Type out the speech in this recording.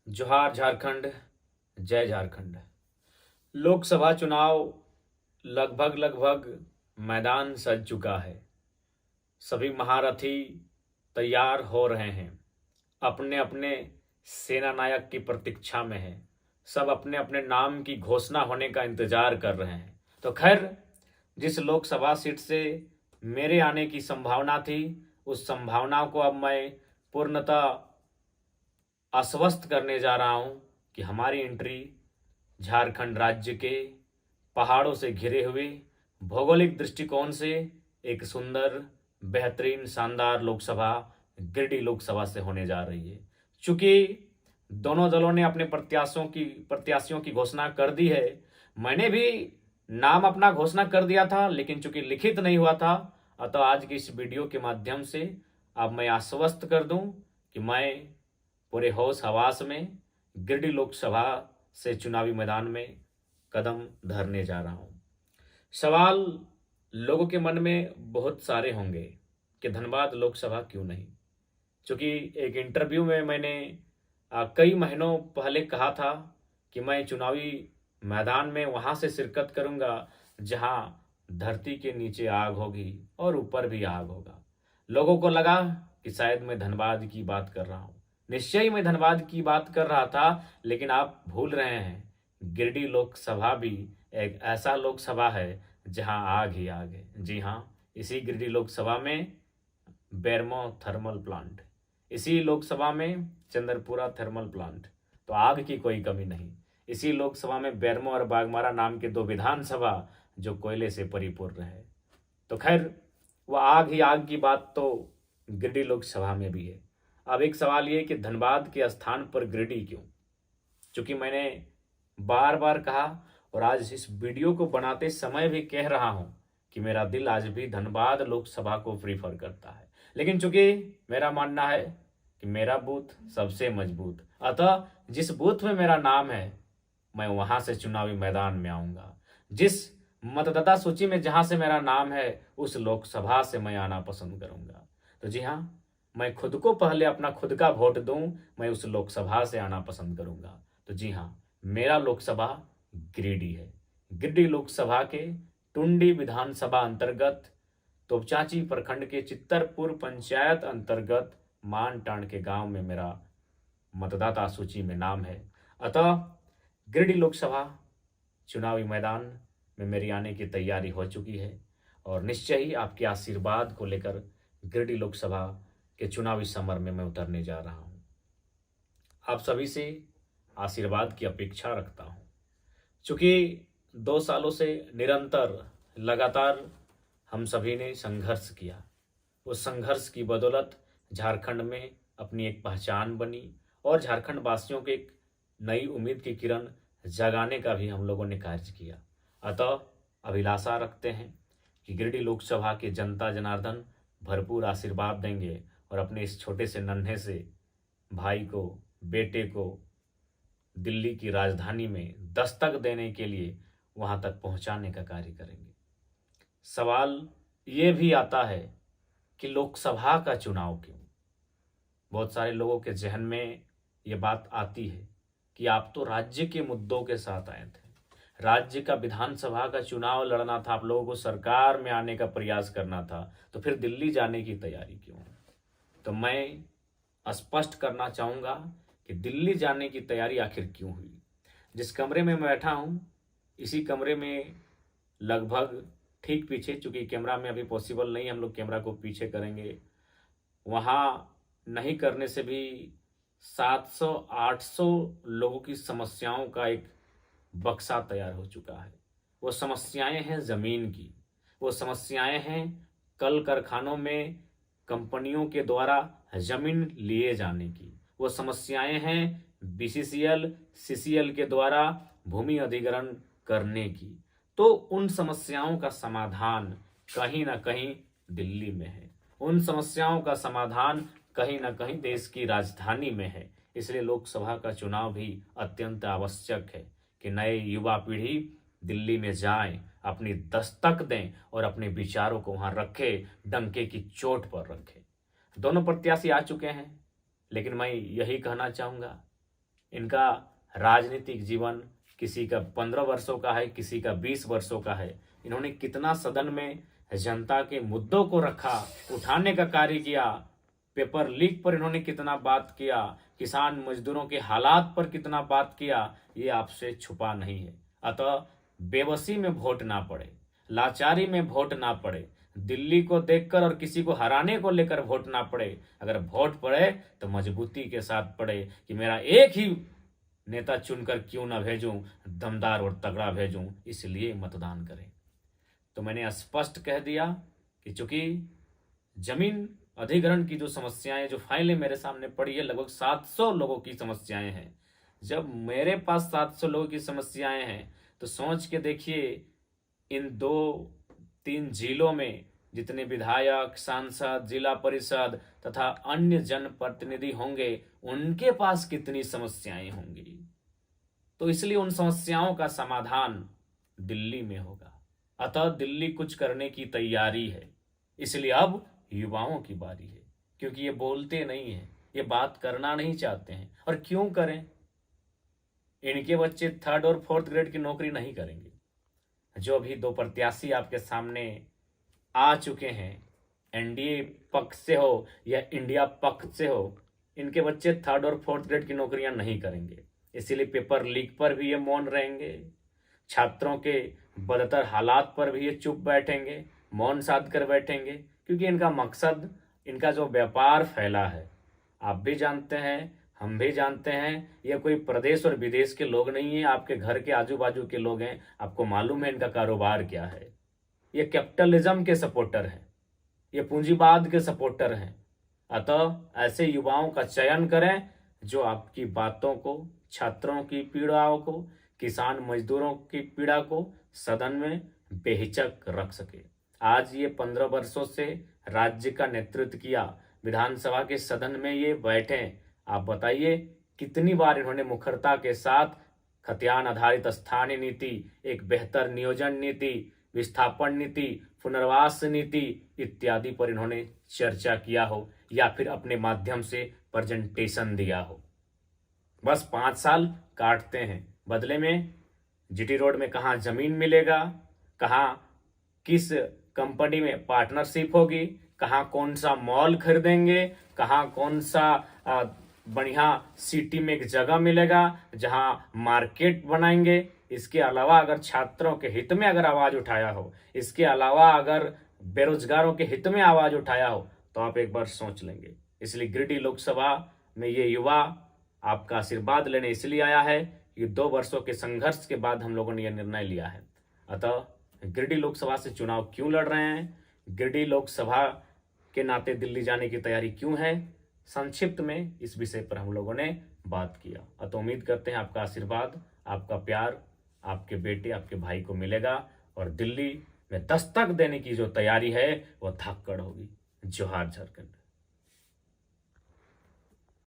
जोहार झारखंड, जय झारखंड। लोकसभा चुनाव लगभग लगभग मैदान सज चुका है। सभी महारथी तैयार हो रहे हैं, अपने अपने सेना नायक की प्रतीक्षा में हैं। सब अपने अपने नाम की घोषणा होने का इंतजार कर रहे हैं। तो खैर, जिस लोकसभा सीट से मेरे आने की संभावना थी, उस संभावना को अब मैं पूर्णतः आश्वस्त करने जा रहा हूं कि हमारी एंट्री झारखंड राज्य के पहाड़ों से घिरे हुए भौगोलिक दृष्टिकोण से एक सुंदर, बेहतरीन, शानदार लोकसभा गिरिडीह लोकसभा से होने जा रही है। चूंकि दोनों दलों ने अपने प्रत्याशियों की घोषणा कर दी है। मैंने भी नाम अपना घोषणा कर दिया था, लेकिन चूंकि लिखित नहीं हुआ था, अतः आज की इस वीडियो के माध्यम से अब मैं आश्वस्त कर दूं कि मैं पूरे होश हवास में गिरिडीह लोकसभा से चुनावी मैदान में कदम धरने जा रहा हूं। सवाल लोगों के मन में बहुत सारे होंगे कि धनबाद लोकसभा क्यों नहीं। क्योंकि एक इंटरव्यू में मैंने कई महीनों पहले कहा था कि मैं चुनावी मैदान में वहां से शिरकत करूंगा जहां धरती के नीचे आग होगी और ऊपर भी आग होगा। लोगों को लगा कि शायद मैं धनबाद की बात कर रहा हूं। निश्चय ही मैं धनबाद की बात कर रहा था, लेकिन आप भूल रहे हैं, गिरिडीह लोकसभा भी एक ऐसा लोकसभा है जहां आग ही आग है। जी हाँ, इसी गिरिडीह लोकसभा में बेरमो थर्मल प्लांट, इसी लोकसभा में चंद्रपुरा थर्मल प्लांट। तो आग की कोई कमी नहीं। इसी लोकसभा में बेरमो और बागमारा नाम के दो विधानसभा जो कोयले से परिपूर्ण है। तो खैर, वह आग ही आग की बात तो गिरिडीह लोकसभा में भी है। अब एक सवाल ये कि धनबाद के स्थान पर गिरिडीह क्यों? चूंकि मैंने बार बार कहा और आज इस वीडियो को बनाते समय भी कह रहा हूं कि मेरा दिल आज भी धनबाद लोकसभा को प्रीफर करता है। लेकिन चूंकि मेरा मानना है कि मेरा बूथ सबसे मजबूत, अतः जिस बूथ में मेरा नाम है मैं वहां से चुनावी मैदान में आऊंगा। जिस मतदाता सूची में जहां से मेरा नाम है उस लोकसभा से मैं आना पसंद करूंगा। तो जी हाँ, मैं खुद को पहले अपना खुद का वोट दूं, मैं उस लोकसभा से आना पसंद करूंगा। तो जी हाँ, मेरा लोकसभा गिरिडीह है। गिरिडीह लोकसभा के टुंडी विधानसभा अंतर्गत तोपचांची प्रखंड के चित्तरपुर पंचायत अंतर्गत मानटांड के गांव में मेरा मतदाता सूची में नाम है। अतः गिरिडीह लोकसभा चुनावी मैदान में मेरी आने की तैयारी हो चुकी है और निश्चय ही आपके आशीर्वाद को लेकर गिरिडीह लोकसभा के चुनावी समर में मैं उतरने जा रहा हूं। आप सभी से आशीर्वाद की अपेक्षा रखता हूं। चूंकि 2 सालों से निरंतर लगातार हम सभी ने संघर्ष किया। उस संघर्ष की बदौलत झारखंड में अपनी एक पहचान बनी और झारखंड वासियों के एक नई उम्मीद की किरण जगाने का भी हम लोगों ने कार्य किया। अतः अभिलाषा रखते हैं कि गिरिडीह लोकसभा के जनता जनार्दन भरपूर आशीर्वाद देंगे और अपने इस छोटे से नन्हे से भाई को, बेटे को दिल्ली की राजधानी में दस्तक देने के लिए वहां तक पहुंचाने का कार्य करेंगे। सवाल ये भी आता है कि लोकसभा का चुनाव क्यों? बहुत सारे लोगों के जहन में ये बात आती है कि आप तो राज्य के मुद्दों के साथ आए थे, राज्य का विधानसभा का चुनाव लड़ना था, आप लोगों को सरकार में आने का प्रयास करना था, तो फिर दिल्ली जाने की तैयारी क्यों? तो मैं स्पष्ट करना चाहूंगा कि दिल्ली जाने की तैयारी आखिर क्यों हुई। जिस कमरे में मैं बैठा हूं, इसी कमरे में लगभग ठीक पीछे, चूंकि कैमरा में अभी पॉसिबल नहीं, हम लोग कैमरा को पीछे करेंगे, वहां नहीं करने से भी 700-800 लोगों की समस्याओं का एक बक्सा तैयार हो चुका है। वो समस्याएं हैं जमीन की, वो समस्याएं हैं कल कारखानों में कंपनियों के द्वारा जमीन लिए जाने की, वो समस्याएं हैं बीसीसीएल सीसीएल के द्वारा भूमि अधिग्रहण करने की। तो उन समस्याओं का समाधान कहीं ना कहीं दिल्ली में है, उन समस्याओं का समाधान कहीं ना कहीं देश की राजधानी में है। इसलिए लोकसभा का चुनाव भी अत्यंत आवश्यक है कि नए युवा पीढ़ी दिल्ली में जाएं, अपनी दस्तक दें और अपने विचारों को वहां रखें, डंके की चोट पर रखें। दोनों प्रत्याशी आ चुके हैं, लेकिन मैं यही कहना चाहूंगा इनका राजनीतिक जीवन किसी का 15 वर्षों का है, किसी का 20 वर्षों का है। इन्होंने कितना सदन में जनता के मुद्दों को रखा, उठाने का कार्य किया। पेपर लीक पर इन्होंने कितना बात किया, किसान मजदूरों के हालात पर कितना बात किया, ये आपसे छुपा नहीं है। अतः बेबसी में वोट ना पड़े, लाचारी में वोट ना पड़े, दिल्ली को देखकर और किसी को हराने को लेकर वोट ना पड़े। अगर वोट पड़े तो मजबूती के साथ पड़े कि मेरा एक ही नेता चुनकर क्यों ना भेजूं, दमदार और तगड़ा भेजूं, इसलिए मतदान करें। तो मैंने स्पष्ट कह दिया कि चूंकि जमीन अधिग्रहण की जो समस्याएं, जो फाइलें मेरे सामने पड़ी है, लगभग 700 लोगों की समस्याएं हैं। जब मेरे पास 700 लोगों की समस्याएं हैं तो सोच के देखिए, इन 2-3 जिलों में जितने विधायक, सांसद, जिला परिषद तथा अन्य जनप्रतिनिधि होंगे, उनके पास कितनी समस्याएं होंगी। तो इसलिए उन समस्याओं का समाधान दिल्ली में होगा। अतः दिल्ली कुछ करने की तैयारी है। इसलिए अब युवाओं की बारी है, क्योंकि ये बोलते नहीं हैं, ये बात करना नहीं चाहते हैं। और क्यों करें? इनके बच्चे 3rd और 4th ग्रेड की नौकरी नहीं करेंगे। जो अभी 2 प्रत्याशी आपके सामने आ चुके हैं, एनडीए पक्ष से हो या इंडिया पक्ष से हो, इनके बच्चे 3rd और 4th ग्रेड की नौकरियां नहीं करेंगे। इसीलिए पेपर लीक पर भी ये मौन रहेंगे, छात्रों के बदतर हालात पर भी ये चुप बैठेंगे, मौन साध कर बैठेंगे, क्योंकि इनका मकसद, इनका जो व्यापार फैला है, आप भी जानते हैं, हम भी जानते हैं, ये कोई प्रदेश और विदेश के लोग नहीं है, आपके घर के आजू बाजू के लोग हैं। आपको मालूम है इनका कारोबार क्या है। ये कैपिटलिज्म के सपोर्टर हैं, ये पूंजीवाद के सपोर्टर हैं। अतः ऐसे युवाओं का चयन करें जो आपकी बातों को, छात्रों की पीड़ाओं को, किसान मजदूरों की पीड़ा को सदन में बेहिचक रख सके। आज ये 15 वर्षों से राज्य का नेतृत्व किया, विधानसभा के सदन में ये बैठे। आप बताइए कितनी बार इन्होंने मुखरता के साथ खतियान आधारित स्थानीय नीति, एक बेहतर नियोजन नीति, विस्थापन नीति, पुनर्वास नीति इत्यादि पर इन्होंने चर्चा किया हो या फिर अपने माध्यम से प्रेजेंटेशन दिया हो। बस 5 साल काटते हैं, बदले में जीटी रोड में कहाँ जमीन मिलेगा, कहाँ किस कंपनी में पार्टनरशिप होगी, कहाँ कौन सा मॉल खरीदेंगे, कहाँ कौन सा बढ़िया सिटी में एक जगह मिलेगा जहाँ मार्केट बनाएंगे। इसके अलावा अगर छात्रों के हित में अगर आवाज उठाया हो, इसके अलावा अगर बेरोजगारों के हित में आवाज उठाया हो, तो आप एक बार सोच लेंगे। इसलिए गिरिडीह लोकसभा में ये युवा आपका आशीर्वाद लेने इसलिए आया है कि 2 वर्षों के संघर्ष के बाद हम लोगों ने यह निर्णय लिया है। अतः गिरिडीह लोकसभा से चुनाव क्यों लड़ रहे हैं, गिरिडीह लोकसभा के नाते दिल्ली जाने की तैयारी क्यों है, संक्षिप्त में इस विषय पर हम लोगों ने बात किया। अतः उम्मीद करते हैं आपका आशीर्वाद, आपका प्यार आपके बेटे, आपके भाई को मिलेगा और दिल्ली में दस्तक देने की जो तैयारी है वो धाकड़ होगी। जोहार झारखंड।